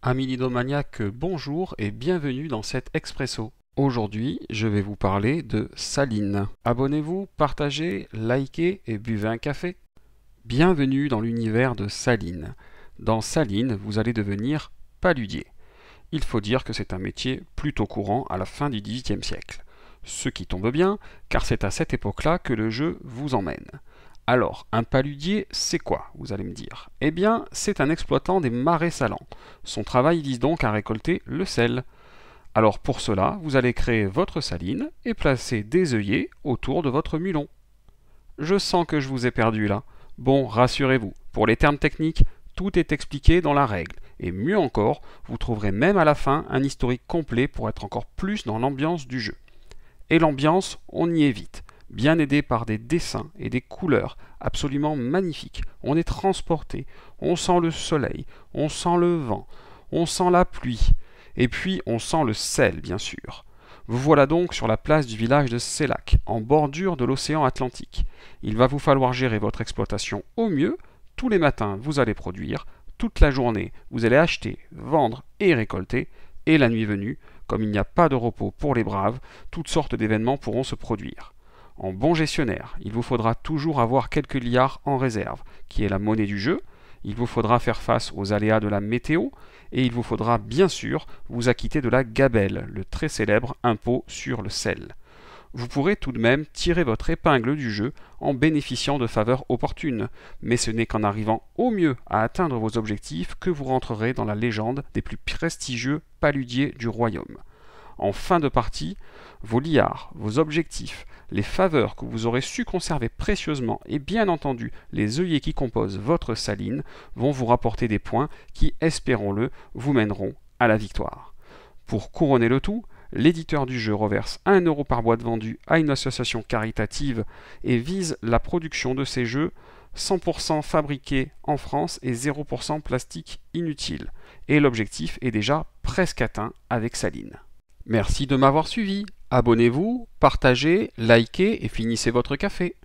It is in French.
Amis lidomaniaques, bonjour et bienvenue dans cet Expresso. Aujourd'hui, je vais vous parler de Saline. Abonnez-vous, partagez, likez et buvez un café. Bienvenue dans l'univers de Saline. Dans Saline, vous allez devenir paludier. Il faut dire que c'est un métier plutôt courant à la fin du XVIIIe siècle. Ce qui tombe bien, car c'est à cette époque-là que le jeu vous emmène. Alors, un paludier, c'est quoi, vous allez me dire? Eh bien, c'est un exploitant des marais salants. Son travail vise donc à récolter le sel. Alors pour cela, vous allez créer votre saline et placer des œillets autour de votre mulon. Je sens que je vous ai perdu là. Bon, rassurez-vous, pour les termes techniques, tout est expliqué dans la règle. Et mieux encore, vous trouverez même à la fin un historique complet pour être encore plus dans l'ambiance du jeu. Et l'ambiance, on y est vite. Bien aidé par des dessins et des couleurs absolument magnifiques. On est transporté, on sent le soleil, on sent le vent, on sent la pluie, et puis on sent le sel, bien sûr. Vous voilà donc sur la place du village de Sellac, en bordure de l'océan Atlantique. Il va vous falloir gérer votre exploitation au mieux. Tous les matins, vous allez produire. Toute la journée, vous allez acheter, vendre et récolter. Et la nuit venue, comme il n'y a pas de repos pour les braves, toutes sortes d'événements pourront se produire. En bon gestionnaire, il vous faudra toujours avoir quelques liards en réserve, qui est la monnaie du jeu. Il vous faudra faire face aux aléas de la météo, et il vous faudra bien sûr vous acquitter de la gabelle, le très célèbre impôt sur le sel. Vous pourrez tout de même tirer votre épingle du jeu en bénéficiant de faveurs opportunes, mais ce n'est qu'en arrivant au mieux à atteindre vos objectifs que vous rentrerez dans la légende des plus prestigieux paludiers du royaume. En fin de partie, vos liards, vos objectifs, les faveurs que vous aurez su conserver précieusement et bien entendu les œillets qui composent votre saline vont vous rapporter des points qui, espérons-le, vous mèneront à la victoire. Pour couronner le tout, l'éditeur du jeu reverse 1 euro par boîte vendue à une association caritative et vise la production de ces jeux 100% fabriqués en France et 0% plastique inutile. Et l'objectif est déjà presque atteint avec Saline. Merci de m'avoir suivi. Abonnez-vous, partagez, likez et finissez votre café.